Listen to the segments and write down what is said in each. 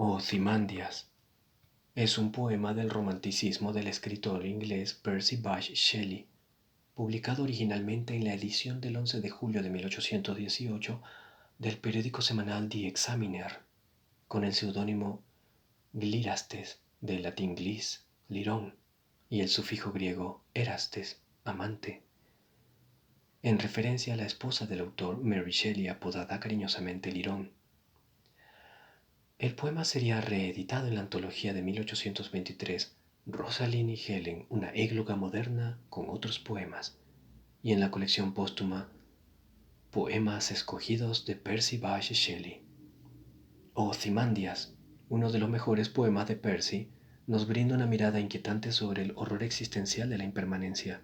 Ozymandias es un poema del romanticismo del escritor inglés Percy Bysshe Shelley, publicado originalmente en la edición del 11 de julio de 1818 del periódico semanal The Examiner, con el seudónimo Glirastes, del latín glis, lirón, y el sufijo griego erastes, amante, en referencia a la esposa del autor Mary Shelley, apodada cariñosamente Lirón. El poema sería reeditado en la antología de 1823, Rosalind y Helen, una égloga moderna con otros poemas, y en la colección póstuma Poemas escogidos de Percy Bysshe Shelley. Ozymandias, uno de los mejores poemas de Percy, nos brinda una mirada inquietante sobre el horror existencial de la impermanencia.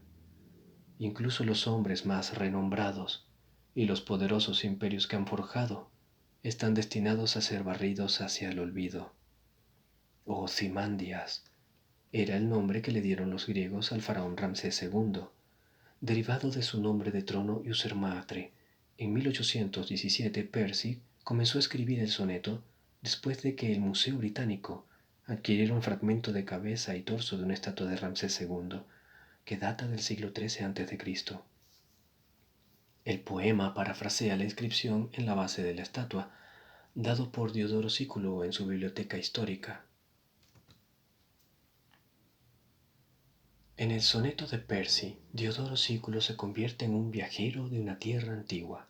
Incluso los hombres más renombrados y los poderosos imperios que han forjado están destinados a ser barridos hacia el olvido. Ozymandias era el nombre que le dieron los griegos al faraón Ramsés II, derivado de su nombre de trono Usermatre. En 1817 Percy comenzó a escribir el soneto después de que el Museo Británico adquiriera un fragmento de cabeza y torso de una estatua de Ramsés II que data del siglo XIII a.C. El poema parafrasea la inscripción en la base de la estatua, dado por Diodoro Sículo en su biblioteca histórica. En el soneto de Percy, Diodoro Sículo se convierte en un viajero de una tierra antigua.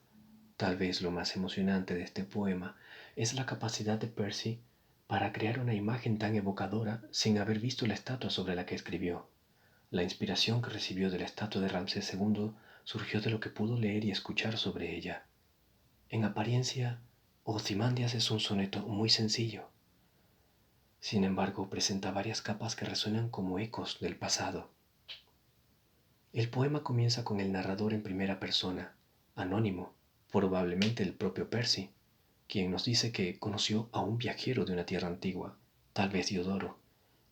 Tal vez lo más emocionante de este poema es la capacidad de Percy para crear una imagen tan evocadora sin haber visto la estatua sobre la que escribió. La inspiración que recibió de la estatua de Ramsés II surgió de lo que pudo leer y escuchar sobre ella. En apariencia, Ozymandias es un soneto muy sencillo. Sin embargo, presenta varias capas que resuenan como ecos del pasado. El poema comienza con el narrador en primera persona, anónimo, probablemente el propio Percy, quien nos dice que conoció a un viajero de una tierra antigua, tal vez Diodoro,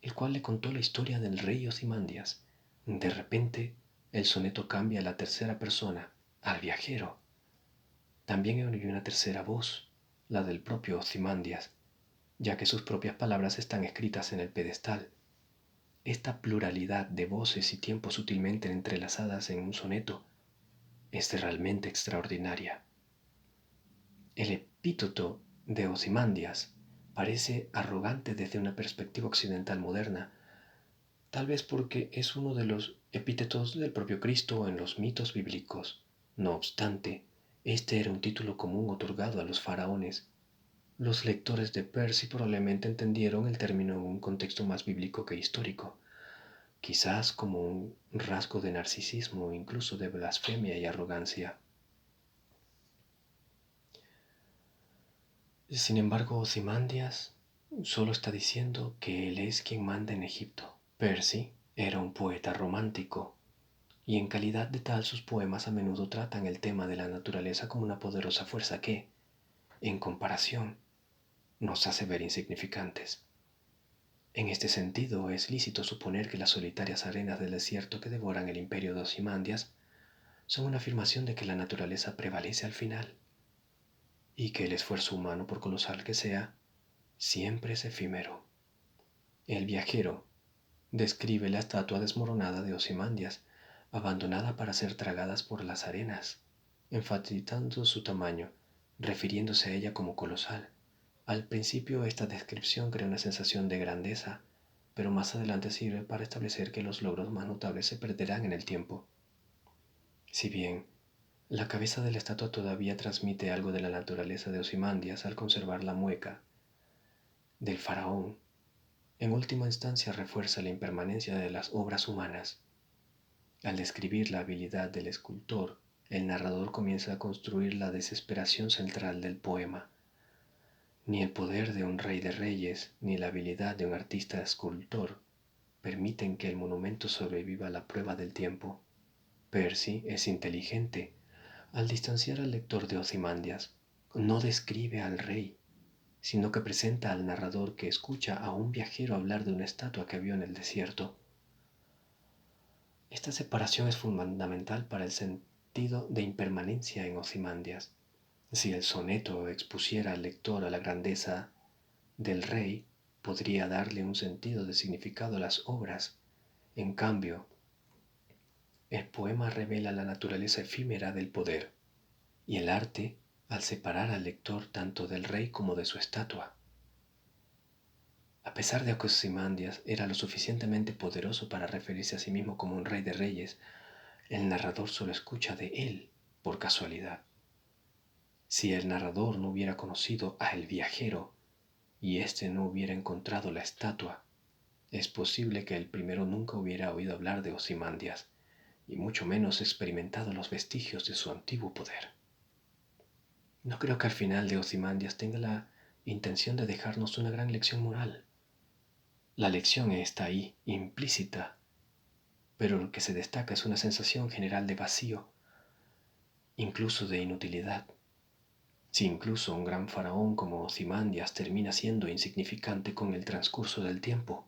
el cual le contó la historia del rey Ozymandias. De repente, el soneto cambia a la tercera persona, al viajero. También hay una tercera voz, la del propio Ozymandias, ya que sus propias palabras están escritas en el pedestal. Esta pluralidad de voces y tiempos sutilmente entrelazadas en un soneto es realmente extraordinaria. El epíteto de Ozymandias parece arrogante desde una perspectiva occidental moderna, tal vez porque es uno de los epítetos del propio Cristo en los mitos bíblicos. No obstante, este era un título común otorgado a los faraones. Los lectores de Percy probablemente entendieron el término en un contexto más bíblico que histórico, quizás como un rasgo de narcisismo, incluso de blasfemia y arrogancia. Sin embargo, Ozymandias solo está diciendo que él es quien manda en Egipto. Percy era un poeta romántico, y en calidad de tal sus poemas a menudo tratan el tema de la naturaleza como una poderosa fuerza que, en comparación, nos hace ver insignificantes. En este sentido, es lícito suponer que las solitarias arenas del desierto que devoran el imperio de Ozymandias son una afirmación de que la naturaleza prevalece al final, y que el esfuerzo humano, por colosal que sea, siempre es efímero. El viajero describe la estatua desmoronada de Ozymandias, abandonada para ser tragadas por las arenas, enfatizando su tamaño, refiriéndose a ella como colosal. Al principio esta descripción crea una sensación de grandeza, pero más adelante sirve para establecer que los logros más notables se perderán en el tiempo. Si bien la cabeza de la estatua todavía transmite algo de la naturaleza de Ozymandias al conservar la mueca del faraón, en última instancia refuerza la impermanencia de las obras humanas. Al describir la habilidad del escultor, el narrador comienza a construir la desesperación central del poema. Ni el poder de un rey de reyes, ni la habilidad de un artista escultor permiten que el monumento sobreviva a la prueba del tiempo. Percy es inteligente al distanciar al lector de Ozymandias. No describe al rey, sino que presenta al narrador que escucha a un viajero hablar de una estatua que vio en el desierto. Esta separación es fundamental para el sentido de impermanencia en Ozymandias. Si el soneto expusiera al lector a la grandeza del rey podría darle un sentido de significado a las obras. En cambio, el poema revela la naturaleza efímera del poder y el arte al separar al lector tanto del rey como de su estatua. A pesar de que Ozymandias era lo suficientemente poderoso para referirse a sí mismo como un rey de reyes, el narrador solo escucha de él por casualidad. Si el narrador no hubiera conocido a el viajero y éste no hubiera encontrado la estatua, es posible que el primero nunca hubiera oído hablar de Ozymandias y mucho menos experimentado los vestigios de su antiguo poder. No creo que al final de Ozymandias tenga la intención de dejarnos una gran lección moral. La lección está ahí, implícita, pero lo que se destaca es una sensación general de vacío, incluso de inutilidad. Si incluso un gran faraón como Ozymandias termina siendo insignificante con el transcurso del tiempo,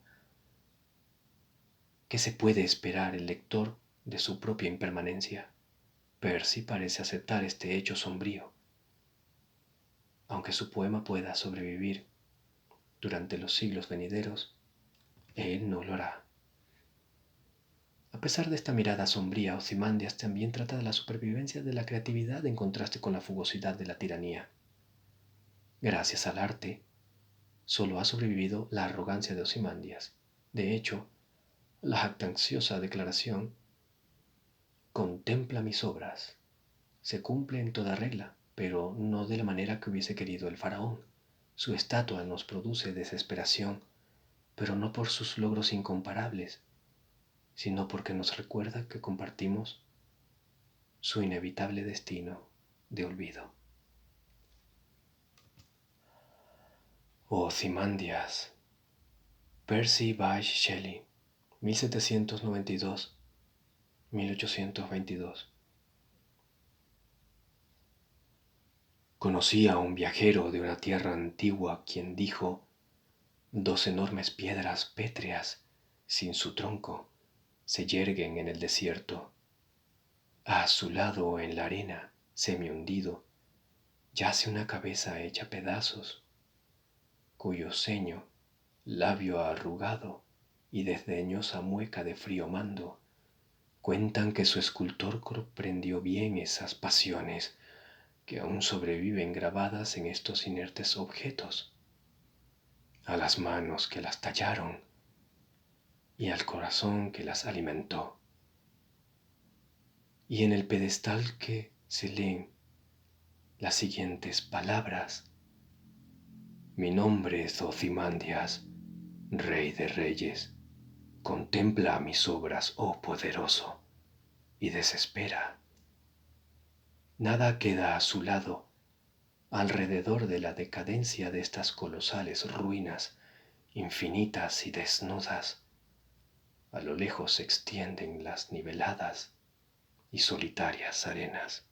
¿qué se puede esperar el lector de su propia impermanencia? Percy parece aceptar este hecho sombrío. Aunque su poema pueda sobrevivir durante los siglos venideros, él no lo hará. A pesar de esta mirada sombría, Ozymandias también trata de la supervivencia de la creatividad en contraste con la fugosidad de la tiranía. Gracias al arte, solo ha sobrevivido la arrogancia de Ozymandias. De hecho, la jactanciosa declaración "contempla mis obras" se cumple en toda regla, pero no de la manera que hubiese querido el faraón. Su estatua nos produce desesperación, pero no por sus logros incomparables, sino porque nos recuerda que compartimos su inevitable destino de olvido. Ozymandias, Percy Bysshe Shelley, 1792-1822. Conocí a un viajero de una tierra antigua quien dijo: dos enormes piedras pétreas, sin su tronco, se yerguen en el desierto. A su lado, en la arena, semi-hundido, yace una cabeza hecha pedazos, cuyo ceño, labio arrugado y desdeñosa mueca de frío mando, cuentan que su escultor comprendió bien esas pasiones que aún sobreviven grabadas en estos inertes objetos, a las manos que las tallaron y al corazón que las alimentó. Y en el pedestal que se leen las siguientes palabras: mi nombre es Ozymandias, rey de reyes. Contempla mis obras, oh poderoso, y desespera. Nada queda a su lado alrededor de la decadencia de estas colosales ruinas, infinitas y desnudas. A lo lejos se extienden las niveladas y solitarias arenas.